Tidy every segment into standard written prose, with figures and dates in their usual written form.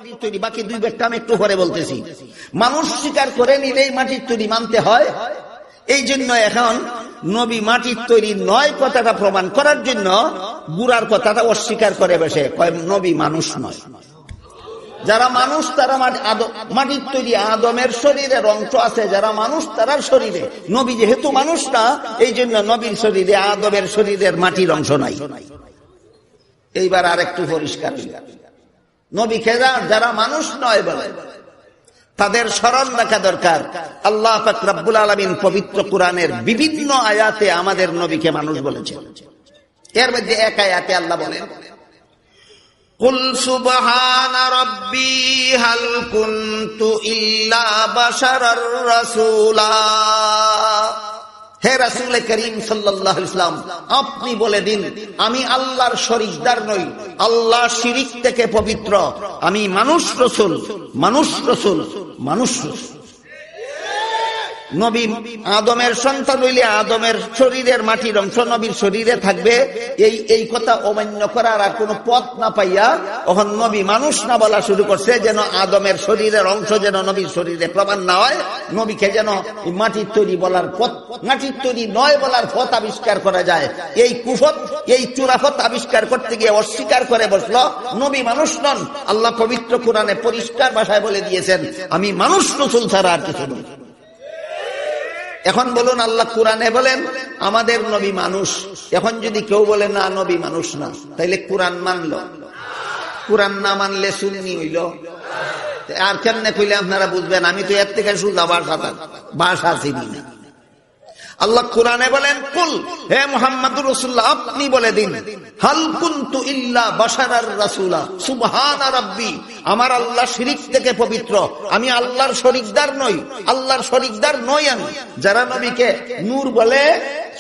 মাটির তৈরি, বাকি দুই ব্যাখ্যা আমি একটু পরে বলতেছি। মানুষ স্বীকার করে নিলেই মাটির তৈরি মানতে হয়। এই জন্য এখন নবী মাটির তৈরি নয় কথাটা প্রমাণ করার জন্য বুড়ার কথাটা অস্বীকার করে বসে, কয় নবী মানুষ নয়। যারা মানুষ তারা মাটির তৈরি, আদমের শরীরের অংশ আছে, যারা মানুষ তারার শরীরে, নবী যেহেতু মানুষ না এই জন্য নবীর শরীরে আদমের শরীরের মাটির অংশ নাই। এইবার আর একটু পরিষ্কার, নবীকে যারা মানুষ নয় বলে তাদের স্মরণ রাখা দরকার। আল্লাহ পাক রব্বুল আলামিন পবিত্র কোরআনের বিভিন্ন আয়াতে আমাদের নবীকে মানুষ বলেছেন। এর মধ্যে এক আয়াতে আল্লাহ বলেন, কুল সুবহানা রাব্বি হাল কুনতু ইল্লা বাশারার রাসূলা। হে রাসূল করিম সাল্লাল্লাহু আলাইহি ওয়াসাল্লাম, আপনি বলে দিন আমি আল্লাহর শরীকদার নই, আল্লাহ শিরিক থেকে পবিত্র, আমি মানুষ রাসূল, মানুষ রাসূল, মানুষ রাসূল। নবী আদমের সন্তান হইলে আদমের শরীরের মাটির অংশ নবীর শরীরে থাকবে, এই কথা অমান্য করার আর কোন পথ না পাইয়া এখন নবী মানুষ না বলা শুরু করছে, যেন আদমের শরীরের অংশ যেন নবীর শরীরে প্রমাণ না হয়। নবীকে যেন মাটির তৈরি বলার পথ, মাটির তৈরি নয় বলার পথ আবিষ্কার করা যায়। এই কুফত, এই চূড়াফত আবিষ্কার করতে গিয়ে অস্বীকার করে বসলো নবী মানুষ নন। আল্লাহ পবিত্র কোরআনে পরিষ্কার ভাষায় বলে দিয়েছেন, আমি মানুষ রাসূল ছাড়া আর কিছু নই। এখন বলুন, আল্লাহ কোরআনে বলেন আমাদের নবী মানুষ, এখন যদি কেউ বলে না নবী মানুষ না, তাইলে কোরআন মানলো? কোরআন না মানলে সুন্নি হইল? আর কেমনে কইলে আপনারা বুঝবেন? আমি তো এর থেকে সুদা ভাষা চিনি না। আল্লাহ কোরআনে বলেন, কুল, হে মুহাম্মদুর রাসূলুল্লাহ আপনি বলে দিন, হাল কুনতু ইল্লা বাশারার রাসূলা সুবহানা রাব্বি, আমার আল্লাহ শিরিক থেকে পবিত্র, আমি আল্লাহর শরীকদার নই, আল্লাহর শরীকদার নই আমি। যারা নবীকে নূর বলে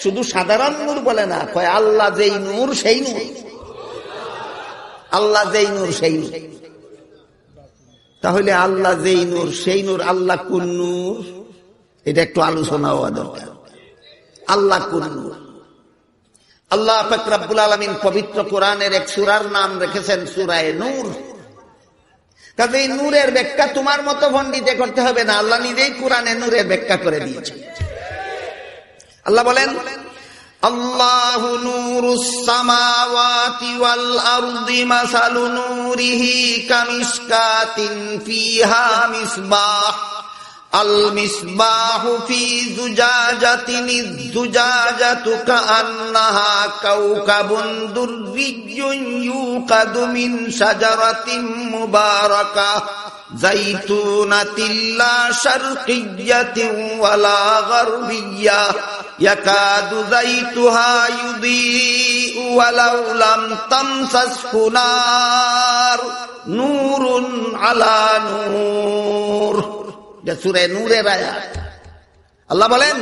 শুধু সাধারণ নূর বলে না, কয় আল্লাহ যেই নূর সেই নূর, আল্লাহ যেই নূর সেই নূর। তাহলে আল্লাহ যেই নূর সেই নূর, আল্লাহ কোন নূর? এটা একটু আলোচনা হওয়া দরকার। আল্লাহ কোন নূর? আল্লাহ পাক রব্বুল আলামিন পবিত্র কোরআনের এক সূরার নাম রেখেছেন সূরা নূর। কাজে এই নূরের ব্যাখ্যা তোমার মতো পণ্ডিতে করতে হবে না, আল্লাহ নিজেই কোরআনে নূরের ব্যাখ্যা করে দিয়েছে। আল্লাহ বলেন, আল্লাহু নূরুস সামাওয়াতি ওয়াল আরদি মাসালু নূরিহি কামিশকাতিন ফিহা মিসবাহ আল মিসবাহু ফি জুজাজাতিন যুজাজাতু কাআন্নাহা কাওকাবুন দুররিয়্যুন ইউকাদু মিন শাজারাতিন মুবারাকাহ যাইতুনাতিন লা শারকিয়্যাতিন ওয়ালা গারবিয়্যাহ ইয়াকাদু যাইতুহা ইউদিউ ওয়ালাউ লাম তামসাসহু নার নূরুন আলা নূর। সূরা নূরের আয়াত। আল্লাহ বলেন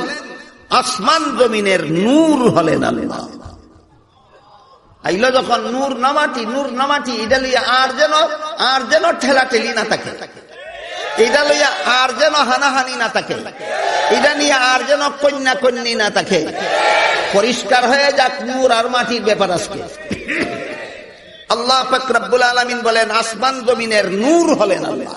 আসমান জমিনের নূর হলেন আল্লাহ। আইলো যখন নূর নামাটি, নূর নামাটি, এটা লইয়া আর যেন ঠেলাঠেলি না থাকে, এটা লইয়া আর যেন হানাহানি না থাকে, এটা নিয়ে আর যেন কন্যা কন্যি না থাকে। পরিষ্কার হয়ে যাক নূর আর মাটির ব্যাপার আজকে। আল্লাহ পাক রব্বুল আলামিন বলেন আসমান জমিনের নূর হলেন আল্লাহ।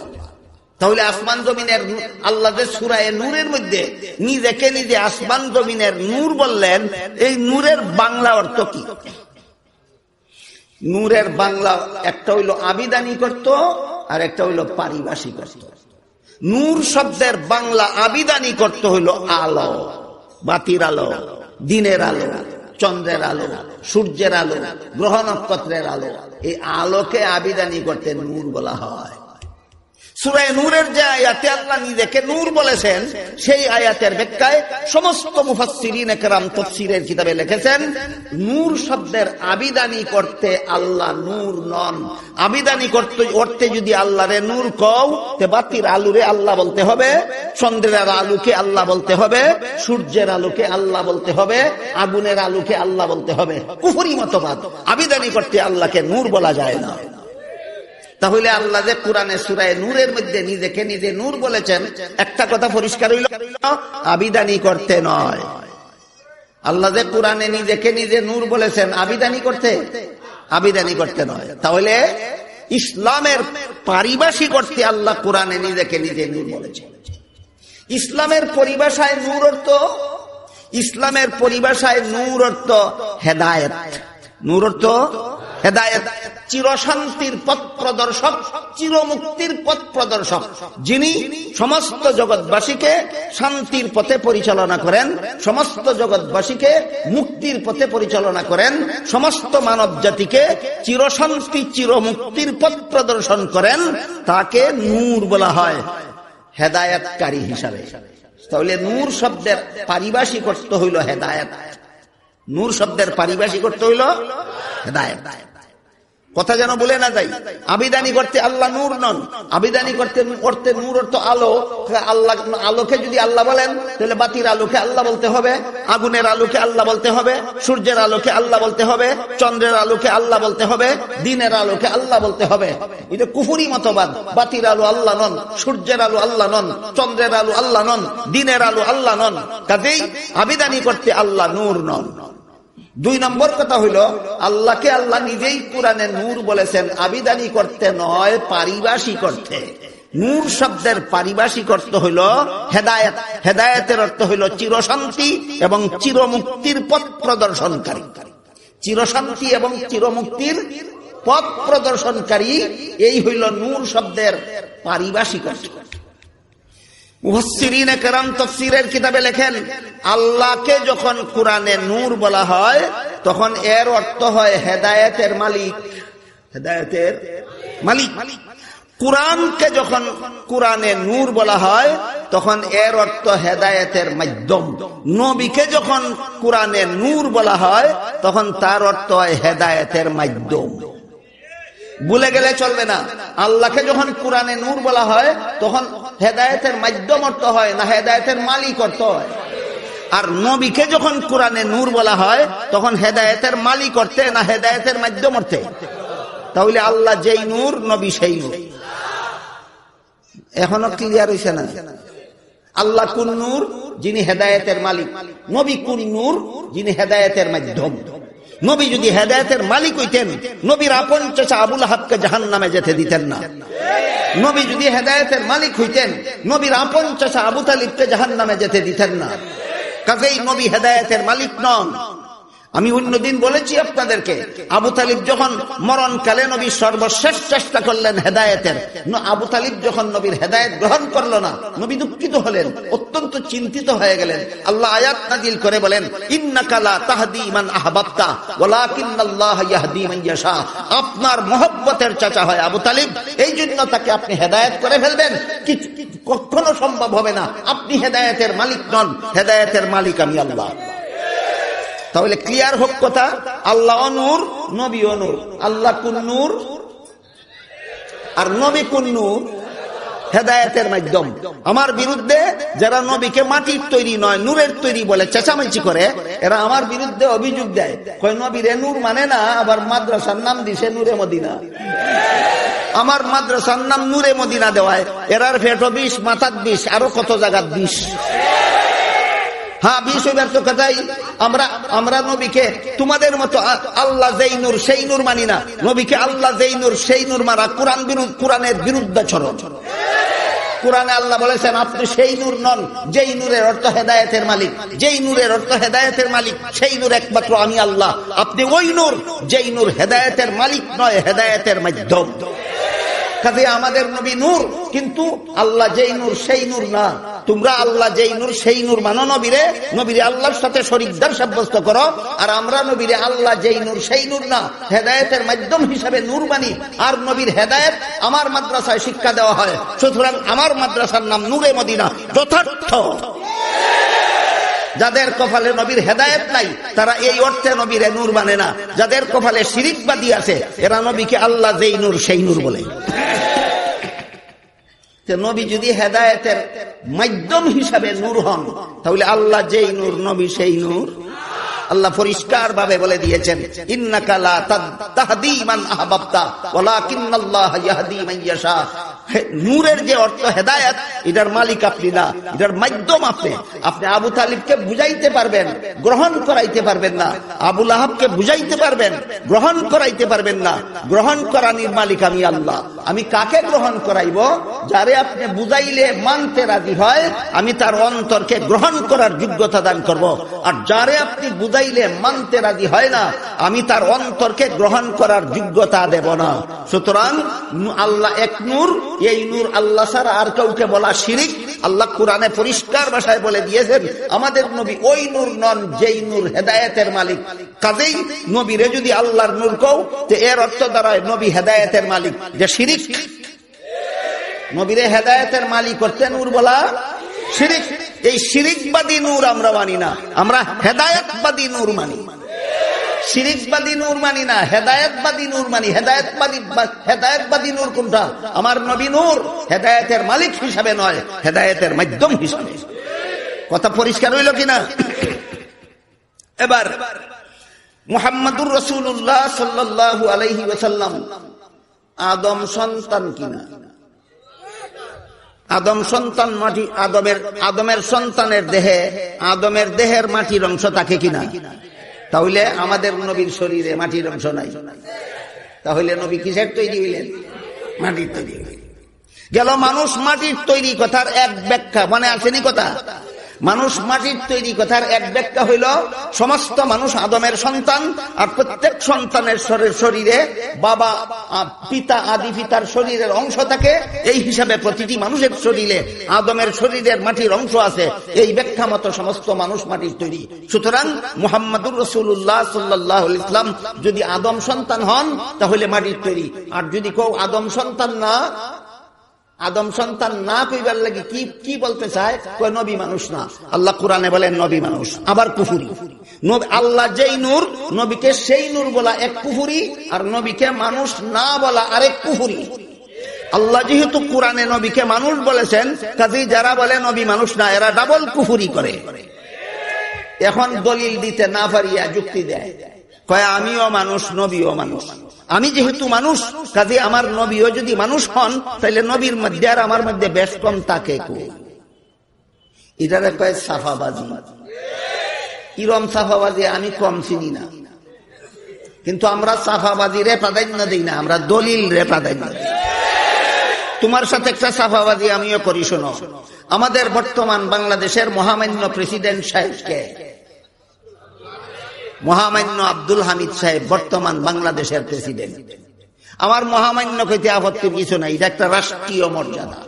তাহলে আসমান জমিনের আল্লাহ যে সূরা নূরের মধ্যে নিজেকে নিজে আসমান জমিনের নূর বললেন, এই নূরের বাংলা অর্থ কি? নূরের বাংলা একটা হইল আবিদানি করত, আর একটা হইল পারিভাষিক করত। নূর শব্দের বাংলা আবিদানি করতে হইল আলো, বাতির আলো, দিনের আলো, চন্দ্রের আলো, সূর্যের আলো, গ্রহ নক্ষত্রের আলো। এই আলোকে আবিদানি করতে নূর বলা হয়। সূরা নূরের যে আয়াতে আল্লাহ নিজেকে নূর বলেছেন, সেই আয়াতের ব্যাখ্যায় সমস্ত মুফাসসিরিনে কেরাম তাফসীরের কিতাবে লিখেছেন, নূর শব্দের আবিদানি করতে আল্লাহ নূর নন। আবিদানি করতে যদি আল্লাহরে নূর কও, তে বাতির আলোরে আল্লাহ বলতে হবে, চন্দ্রের আলোকে আল্লাহ বলতে হবে, সূর্যের আলোকে আল্লাহ বলতে হবে, আগুনের আলোকে আল্লাহ বলতে হবে। কুফরি মতবাদ। আবিদানি করতে আল্লাহকে নূর বলা যায় না। তাহলে আল্লাহ যে কোরআনে সূরা নূরের মধ্যে নিজেকে নিজে নূর বলেছেন, একটা কথা পরিষ্কার হইল, আবিদানি করতে নয়। আল্লাহ যে কোরআনে নিজেকে নিজে নূর বলেছেন আবিদানি করতে নয়। তাহলে ইসলামের পারিভাষিক অর্থে আল্লাহ কোরআনে নিজেকে নিজে নূর বলেছেন। ইসলামের পরিভাষায় নূর অর্থ, ইসলামের পরিভাষায় নূর অর্থ হেদায়েত। নূর অর্থ হেদায়েত, চিরশান্তির পথ প্রদর্শক, চিরমুক্তির পথ প্রদর্শক, যিনি সমস্ত জগৎবাসীকে শান্তির পথে পরিচালনা করেন, সমস্ত জগৎবাসীকে মুক্তির পথে পরিচালনা করেন, সমস্ত মানব জাতিকে চিরশান্তি চিরমুক্তির পথ প্রদর্শন করেন, তাকে নূর বলা হয় হেদায়েতকারী হিসাবে। তাহলে নূর শব্দের পারিভাষিক অর্থ হইল হেদায়েত। নূর শব্দের পারিভাষিক অর্থ হইল হেদায়েত। কথা যেন বলে না যাই। আবিধানি করতে আল্লাহ নূর নন, আবিধানি করতে নূর অর্থ আলো। আল্লাহ আলোকে যদি আল্লাহ বলেন তাহলে বাতির আলোকে আল্লাহ বলতে হবে, আগুনের আলোকে আল্লাহ বলতে হবে, সূর্যের আলোকে আল্লাহ বলতে হবে, চন্দ্রের আলোকে আল্লাহ বলতে হবে, দিনের আলোকে আল্লাহ বলতে হবে। এটা কুফরি মতবাদ। বাতির আলো আল্লাহ নন, সূর্যের আলো আল্লাহ নন, চন্দ্রের আলো আল্লাহ নন, দিনের আলো আল্লাহ নন। কাজেই আবিধানি করতে আল্লাহ নূর নন। দুই নম্বর কথা হইল, আল্লাহকে আল্লাহ নিজেই কোরআনে নূর বলেছেন, আবিধানি করতে নয়, পারিভাষিক অর্থে। নূর শব্দের পারিভাষিক অর্থ হইল হেদায়েত। হেদায়েতের অর্থ হইল চিরশান্তি এবং চিরমুক্তির পথ প্রদর্শনকারী। চিরশান্তি এবং চিরমুক্তির পথ প্রদর্শনকারী, এই হইল নূর শব্দের পারিভাষিক অর্থ। মুফাসসিরিনে কেরাম তাফসীরের কিতাবে লেখেন, আল্লাহকে যখন কোরআনে নূর বলা হয় তখন এর অর্থ হয় হেদায়েতের মালিক। হেদায়েতের মালিক। কোরআনকে যখন কোরআনে নূর বলা হয় তখন এর অর্থ হেদায়েতের মাধ্যম। নবীকে যখন কোরআনে নূর বলা হয় তখন তার অর্থ হয় হেদায়েতের মাধ্যম। ভুলে গেলে চলবে না। আল্লাহকে যখন কোরআনে নূর বলা হয় তখন হেদায়েতের মাধ্যম অর্থ হয় না হেদায়েতের মালিক অর্থ হয়। আর নবীকে যখন কোরআনে নূর বলা হয় তখন হেদায়েতের মালিক অর্থে না হেদায়েতের মাধ্যম অর্থে। তাহলে আল্লাহ যেই নূর, নবী সেই নূর। এখনো ক্লিয়ার হইছে না? আল্লাহ কোন নূর? যিনি হেদায়েতের মালিক। নবী কোন নূর? যিনি হেদায়েতের মাধ্যম। নবী যদি হেদায়েতের মালিক হইতেন, নবীর আপন চাচা আবু লাহাবকে জাহান্নামে যেতে দিতেন না। নবী যদি হেদায়েতের মালিক হইতেন, নবীর আপন চাচা আবু তালিবকে জাহান্নামে যেতে দিতেন না। কাজেই নবী হেদায়েতের মালিক নন। আমি অন্যদিন বলেছি আপনাদেরকে, আবু তালিব যখন মরণকালে নবীর সর্বশেষ চেষ্টা করলেন হেদায়েতের, আবু তালিব যখন নবীর হেদায়েত গ্রহণ করলো না, নবী দুঃখিত হলেন, অত্যন্ত চিন্তিত হয়ে গেলেন। আল্লাহ আয়াত নাজিল করে বলেন, ইন্নাকা লা তাহদি মান আহবাবতা ওয়ালাকিন্নাল্লাহ ইয়াহদি মান ইয়াশা। আপনার মহব্বতের চাচা হয় আবু তালিব, এই জন্য তাকে আপনি হেদায়েত করে ফেলবেন, কখনো সম্ভব হবে না। আপনি হেদায়েতের মালিক নন, হেদায়েতের মালিক আমি আল্লাহ। তাহলে ক্লিয়ার হোক কথা, আল্লাহ নূর, নবী নূর। আল্লাহ কোন নূর আর নবী কোন নূর? হেদায়েতের মাধ্যম। আমার বিরুদ্ধে যারা নবীকে মাটির তৈরি নয় নূরের তৈরি বলে চেঁচামেচি করে, এরা আমার বিরুদ্ধে অভিযোগ দেয়, কয় নবীরে নূর মানে না, আবার মাদ্রাসার নাম দিছে নূরে মদিনা। আমার মাদ্রাসার নাম নূরে মদিনা দেওয়ায় এরার ফেটো 20, মাথার 20, আরো কত জায়গার 20। হ্যাঁ, 20 হইবার তো কথাই। আমরা নবীকে তোমাদের মতো আল্লাহ যেই নূর সেই নূর মানি না। নবীকে আল্লাহ যেই নূর সেই নূর মারা কোরআনের বিরুদ্ধাচরণ। কোরআনে আল্লাহ বলেছেন আপনি সেই নূর নন যেই নূরের অর্থ হেদায়েতের মালিক। যেই নূরের অর্থ হেদায়েতের মালিক, সেই নূর একমাত্র আমি আল্লাহ। আপনি ওই নূর যেই নূর হেদায়েতের মালিক নয়, হেদায়েতের মাধ্যম। কাজে আমাদের নবী নূর, কিন্তু আল্লাহ যেই নূর সেই নূর না। তোমরা আল্লাহ যেই নূর সেই নূর মানো, নবীরে আল্লাহর সাথে শরীকদার সাব্যস্ত করো। আর আমরা নবীরে আল্লাহ যেই নূর সেই নূর না, হেদায়েতের মাধ্যম হিসাবে নূর মানি। আর নবীর হেদায়েত আমার মাদ্রাসায় শিক্ষা দেওয়া হয়, সুতরাং আমার মাদ্রাসার নাম নূরে মদিনা। যথার্থ যাদের কপালে নবীর হেদায়েত নাই তারা এই অর্থে নবীরে নূর মানে না। যাদের কপালে শিরিকবাদী আছে এরা নবীকে আল্লাহ যেই নূর সেই নূর বলে। নবী যদি হেদায়েতের মাধ্যম হিসাবে নূর হন, তাহলে আল্লাহ যেই নূর নবী সেই নূর। আল্লাহ পরিষ্কার ভাবে বলে দিয়েছেন, ইন্নাকা লা তাহদি মান আহবাবতা ওয়ালাকিন্নাল্লাহা ইয়াহদি মান ইয়াশা। নূরের যে অর্থ হেদায়েত, এটার মালিক আপনি না, এটার মাধ্যম আপনি। আপনি আবু তালিবকে বুঝাইতে পারবেন, গ্রহণ করাইতে পারবেন না। আবু লাহাবকে বুঝাইতে পারবেন, গ্রহণ করাইতে পারবেন না। গ্রহণ করানির মালিক আমি আল্লাহ। আমি কাকে গ্রহণ করাইব? যারে আপনি বুঝাইলে মানতে রাজি হয়, আমি তার অন্তরকে গ্রহণ করার যোগ্যতা দান করব। আর যারে আপনি বুঝাইলে মানতে রাজি হয় না, আমি তার অন্তরকে গ্রহণ করার যোগ্যতা দেব না। সুতরাং আল্লাহ এক নূর, এই নূর আল্লাহ ছাড়া আর কাউকে বলা শিরিক। আল্লাহ কোরআনে পরিষ্কার ভাষায় বলে দিয়েছেন, আমাদের নবী ওই নূর নন যেই নূর হেদায়েতের মালিক। কাজেই নবীরে যদি আল্লাহর নূর কও, তো এর অর্থ দাঁড়ায় নবী হেদায়েতের মালিক, যে শিরিক। নবীরে হেদায়েতের মালিক করতে নূর বলা শিরিক। এই শিরিকবাদী নূর আমরা মানি না, আমরা হেদায়েতবাদী নূর মানি। শিরিকবাদী নূর মানি না, হেদায়েতবাদী নূর মানি। হেদায়েতবাদী নূর কোনটা? আমার নবী নূর, হেদায়েতের মালিক হিসাবে নয়, হেদায়েতের মাধ্যম হিসাবে। কথা পরিষ্কার হইল কিনা? এবার মুহাম্মাদুর রাসূলুল্লাহ সাল্লাল্লাহু আলাইহি ওয়াসাল্লাম আদম সন্তান কিনা? আদম সন্তান মাটি, আদমের সন্তানের দেহে, আদমের দেহের মাটির অংশ থাকে কিনা? তাহলে আমাদের নবীর শরীরে মাটির অংশ নাই। তাহলে নবী কিসের তৈরি হইলেন? মাটির তৈরি হইলেন। গেল মানুষ মাটির তৈরি কথার এক ব্যাখ্যা, মনে আসেনি কথা? মানুষ মাটির তৈরি কথার এক ব্যাখ্যা হইল, সমস্ত মানুষ আদমের সন্তান, আর প্রত্যেক সন্তানের শরীরে বাবা পিতা, আদি পিতার শরীরের অংশ থাকে। এই হিসাবে প্রতিটি মানুষের শরীরে আদমের শরীরের মাটির অংশ আছে। এই ব্যাখ্যা মতো সমস্ত মানুষ মাটির তৈরি। সুতরাং মুহাম্মাদুর রাসূলুল্লাহ সাল্লাল্লাহু আলাইহি ওয়াসাল্লাম যদি আদম সন্তান হন, তাহলে মাটির তৈরি। আর যদি কেউ আদম সন্তান না, আদম সন্তান না কইবার লাগে কি বলতে চায়? কয় নবী মানুষ না। আল্লাহ কোরআনে বলেন নবী মানুষ, আবার কুফরি। আল্লাহ যেই নূর, নবীকে সেই নূর বলা এক কুফরি, আর নবীকে মানুষ না বলা আরেক কুফরি। আল্লাহ যেহেতু কোরআনে নবীকে মানুষ বলেছেন, কাজেই যারা বলে নবী মানুষ না, এরা ডাবল কুফরি করে। এখন দলিল দিতে না পারিয়া যুক্তি দেয়, কয় আমিও মানুষ, নবীও মানুষ। আমি যেহেতু মানুষ, কাজে আমার নবীও যদি মানুষ হন, তাহলে নবীর মধ্যে আর আমার মধ্যে বেশ কম তাকে কই। এটারে কয় সাফাবাজি। ইরম সাফাবাজি আমি কম চিনি না, কিন্তু আমরা সাফাবাজি রে প্রাধান্য দিই না, আমরা দলিল রে প্রাধান্য দিই। তোমার সাথে একটা সাফাবাজি আমিও করি, শোনো। আমাদের বর্তমান বাংলাদেশের মহামান্য প্রেসিডেন্ট সাহেবকে, মহামান্য আব্দুল হামিদ সাহেব বর্তমান বাংলাদেশের প্রেসিডেন্ট। আমার মহামান্য কইতে আপত্তির কিছু নাই, এটা একটা রাষ্ট্রীয় মর্যাদা।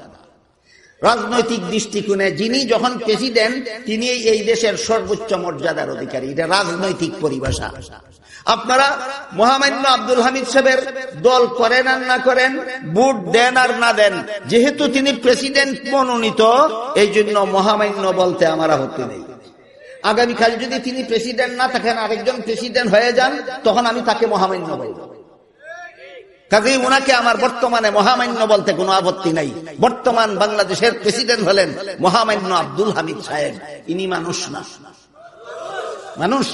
রাজনৈতিক দৃষ্টিকোণে যিনি যখন প্রেসিডেন্ট, তিনি এই দেশের সর্বোচ্চ মর্যাদার অধিকারী। এটা রাজনৈতিক পরিভাষা। আপনারা মহামান্য আব্দুল হামিদ সাহেবের দল করেন আর না করেন, ভোট দেন আর না দেন, যেহেতু তিনি প্রেসিডেন্ট মনোনীত, এই জন্য মহামান্য বলতে আমার আপত্তি নেই। আগামীকাল যদি তিনি প্রেসিডেন্ট না থাকেন, আরেকজন প্রেসিডেন্ট হয়ে যান, তখন আমি তাকে মহামান্য বলব। কাজেই ওনাকে আমার বর্তমানে মহামান্য বলতে কোনো আপত্তি নাই। বর্তমান বাংলাদেশের প্রেসিডেন্ট হলেন মহামান্য আব্দুল হামিদ সাহেব। ইনি মানুষ না, মানুষ,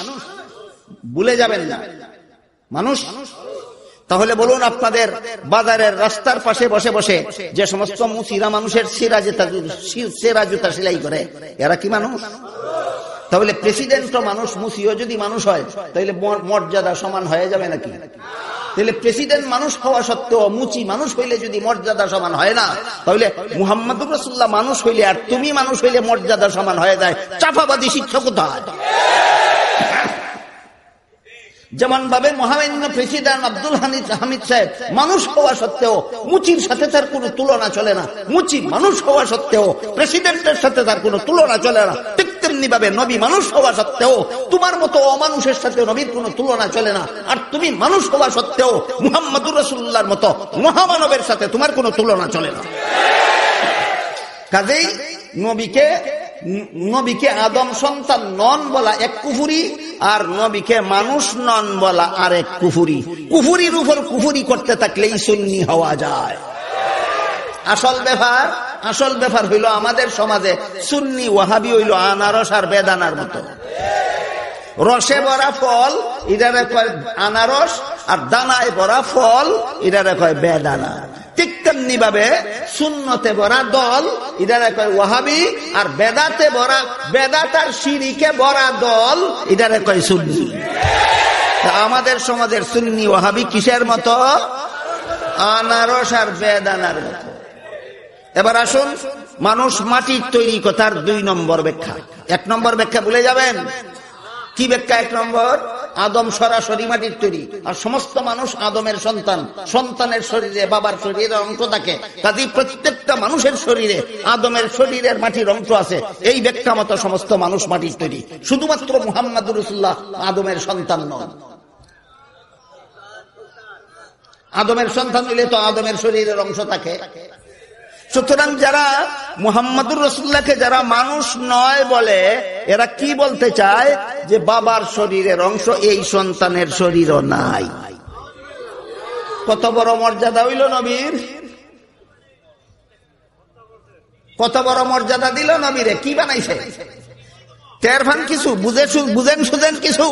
ভুলে যাবেন না, মানুষ। তাহলে বলুন, আপনাদের বাজারের রাস্তার পাশে বসে বসে যে সমস্ত মুসিরা মানুষের সেরা জুতা সেলাই করে, এরা কি মানুষ? তাহলে প্রেসিডেন্টও মানুষ, মুসিও যদি মানুষ হয়, তাহলে মর্যাদা সমান হয়ে যাবে নাকি? তাহলে প্রেসিডেন্ট মানুষ হওয়া সত্ত্বেও মুচি মানুষ হইলে যদি মর্যাদা সমান হয় না, তাহলে মুহাম্মাদুর রাসূলুল্লাহ মানুষ হইলে আর তুমি মানুষ হইলে মর্যাদা সমান হয়ে যায়। চাপাবাদী শিক্ষা কোথায়? যেমন ভাবে মহামান্য প্রেসিডেন্ট আব্দুল হামিদ সাহেব মানুষ হওয়া সত্ত্বেও মুচির সাথে তার কোনো তুলনা চলে না, মুচি মানুষ হওয়া সত্ত্বেও প্রেসিডেন্টের সাথে তার কোনো তুলনা চলে না, ঠিক তেমনি ভাবে নবী মানুষ হওয়া সত্ত্বেও তোমার মতো অমানুষের সাথে নবীর কোনো তুলনা চলে না, আর তুমি মানুষ হওয়া সত্ত্বেও মুহাম্মাদুর রাসূলুল্লাহর মতো মহামানবের সাথে তোমার কোনো তুলনা চলে না। কাজেই নবীকে আদম সন্তান নন বলা এক কুফুরি, আর নবীকে মানুষ নন বলা আরেক কুফুরি। কুফুরির উপর কুফুরি করতে থাকলেই সুন্নি হওয়া যায়। আসল ব্যাপার হইল আমাদের সমাজে সুন্নি ওয়াহাবি হইল আনারস আর বেদানার মতো। রসে ভরা ফল এটারে কয় আনারস, আর দানায় ভরা ফল এটারে কয় বেদানা। ঠিক তেমনি ভাবে সুন্নতে ভরা দল এটারে কয় ওয়াহাবি, আর বেদাতে ভরা বেদাত আর শিরিকে ভরা দল এটারে কয় সুন্নি। আমাদের সমাজের সুন্নি ওয়াহাবি কিসের মতো? আনারস আর বেদানার মতো। এবার আসুন মানুষ মাটির তৈরি কথার 2 নম্বর ব্যাখ্যা। 1 নম্বর ব্যাখ্যা ভুলে যাবেন। কি ব্যাখ্যা? 1 নম্বর, আদম সরাসরি মাটির তৈরি, আর সমস্ত মানুষ আদমের সন্তান। সন্তানের শরীরে বাবার শরীরে অংশ থাকে, কাজেই প্রত্যেকটা মানুষের শরীরে আদমের শরীরের মাটির অংশ আছে। এই ব্যাখ্যা মতো সমস্ত মানুষ মাটির তৈরি, শুধুমাত্র মুহাম্মদুর রাসূলুল্লাহ আদমের সন্তান নন। আদমের সন্তান হইলে তো আদমের শরীরের অংশ থাকে। সুতরাং যারা মুহাম্মদুর রাসূলুল্লাহকে যারা মানুষ নয় বলে, এরা কি বলতে চায়? যে বাবার শরীরের অংশ এই সন্তানের শরীরও নাই। কত বড় মর্যাদা হইল নবীর, কত বড় মর্যাদা দিল নবীরে। কি বানাইছে? টের পান কিছু? বুঝেন সুঝেন কিছু?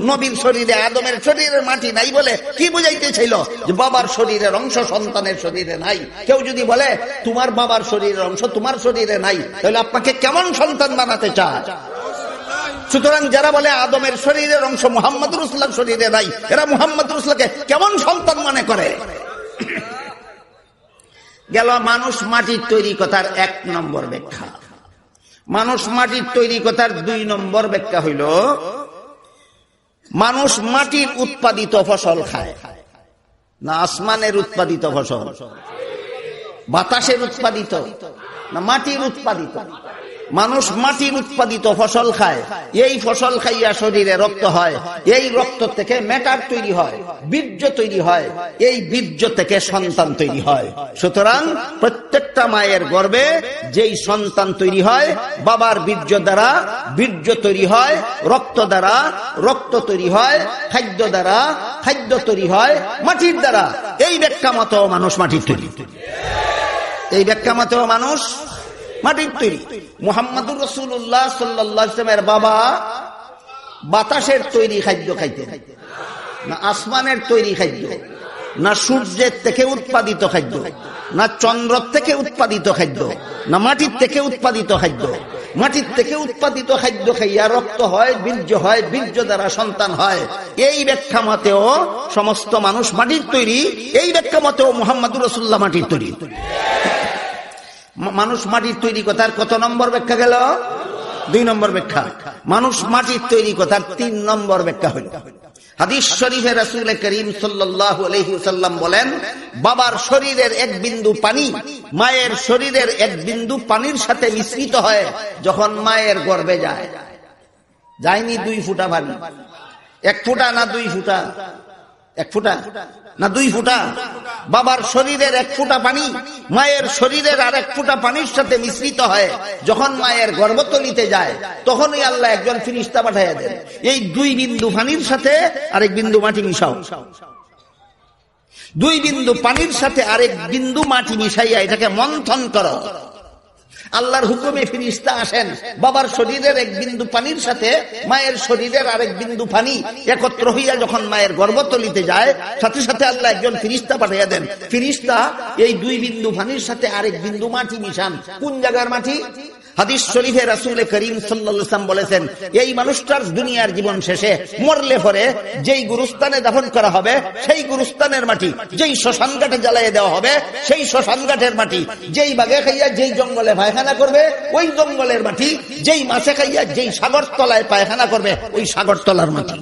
নবীর শরীরে আদমের শরীরের মাটি নাই বলে কি বুঝাইতে ছিল? যে বাবার শরীরের অংশ সন্তানের শরীরে নাই। কেউ যদি বলে তোমার বাবার শরীরের অংশ তোমার শরীরে নাই, তাহলে আপনাকে কেমন সন্তান বানাতে চায়? সুতরাং যারা বলে আদমের শরীরের অংশ মুহাম্মদুর রাসূলুল্লাহর শরীরে নাই, এরা মুহাম্মদুর রাসূলুল্লাহকে কেমন সন্তান মনে করে? গেল মানুষ মাটির তৈরি কথার 1 নম্বর ব্যাখ্যা। মানুষ মাটির তৈরি কথার 2 নম্বর ব্যাখ্যা হইল, মানুষ মাটির উৎপাদিত ফসল খায় না আসমানের উৎপাদিত ফসল? বাতাসের উৎপাদিত না মাটির উৎপাদিত? মানুষ মাটির উৎপাদিত ফসল খায়। এই ফসল খাইয়া শরীরে রক্ত হয়, এই রক্ত থেকে ম্যাটার তৈরি হয়, বীর্য তৈরি হয়, এই বীর্য থেকে সন্তান তৈরি হয়। সুতরাং প্রত্যেকটা মায়ের গর্ভে যেই সন্তান তৈরি হয়, বাবার বীর্য দ্বারা বীর্য তৈরি হয়, রক্ত দ্বারা রক্ত তৈরি হয়, খাদ্য দ্বারা খাদ্য তৈরি হয়, মাটির দ্বারা। এই ব্যাখ্যা মতো মানুষ মাটির তৈরি, এই ব্যাখ্যা মতো মানুষ মাটির তৈরি। মুহাম্মদুর রাসূলুল্লাহ সাল্লাল্লাহু আলাইহি ওয়াসাল্লামের বাবা বাতাসের তৈরি খাদ্য খাইতেন না আসমানের তৈরি খাদ্য, না সূর্যের থেকে উৎপাদিত খাদ্য, না চন্দ্র থেকে উৎপাদিত খাদ্য, না মাটির থেকে উৎপাদিত খাদ্য? মাটির থেকে উৎপাদিত খাদ্য খাইয়া রক্ত হয়, বীর্য হয়, বীর্য দ্বারা সন্তান হয়। এই ব্যাখ্যা মতেও সমস্ত মানুষ মাটির তৈরি। এই ব্যাখ্যা মতেও মুহাম্মদুর রাসূলুল্লাহ মাটির তৈরি। মানুষ মাটির তৈরি কথার কত নম্বর ব্যাখ্যা গেল? 2 নম্বর ব্যাখ্যা। মানুষ মাটির তৈরি কথার 3 নম্বর ব্যাখ্যা হইল, হাদিস শরীফে রাসূল করিম সাল্লাল্লাহু আলাইহি ওয়াসাল্লাম বলেন, বাবার শরীরের 1 বিন্দু পানি মায়ের শরীরের 1 বিন্দু পানির সাথে মিশ্রিত হয় যখন মায়ের গর্ভে যায়। যায়নি 2 ফোঁটা পানি, 1 ফোঁটা না 2 ফোঁটা? 1 ফোঁটা না 2 ফোঁটা? বাবার শরীরের 1 ফোঁটা পানি মায়ের শরীরের আর 1 ফোঁটা পানির সাথে মিশ্রিত হয় যখন মায়ের গর্ভতলিতে যায়, তখনই আল্লাহ একজন ফেরেশতা পাঠাইয়া দেন, এই 2 বিন্দু পানির সাথে আরেক বিন্দু মাটি মিশাও। 2 বিন্দু পানির সাথে আরেক বিন্দু মাটি মিশাইয়া এটাকে মন্থন করো। আল্লাহর হুকুমে ফেরেশতা আসেন, বাবার শরীরের 1 বিন্দু পানির সাথে মায়ের শরীরের আরেক বিন্দু পানি একত্র হইয়া যখন মায়ের গর্ভতলিতে যায়, সাথে সাথে আল্লাহ একজন ফেরেশতা পাঠিয়ে দেন। ফেরেশতা এই 2 বিন্দু পানির সাথে আরেক বিন্দু মাটি মিশান। কোন জায়গার মাটি? হাদিস শরীফে রাসূল করিম সাল্লাল্লাহু আলাইহি ওয়াসাল্লাম বলেছেন, এই মানুষটার দুনিয়ার জীবন শেষে মরলে পরে যেই গুরুস্থানে দাফন করা হবে সেই গুরুস্থানের মাটি, যেই শ্মশান ঘাটে জ্বালিয়ে দেওয়া হবে সেই শ্মশান ঘাটের মাটি, যেই বাগে খাইয়া যেই জঙ্গলে পায়খানা করবে ওই জঙ্গলের মাটি, যেই মাছে খাইয়া যেই সাগর তলায় পায়খানা করবে ওই সাগর তলার মাটি।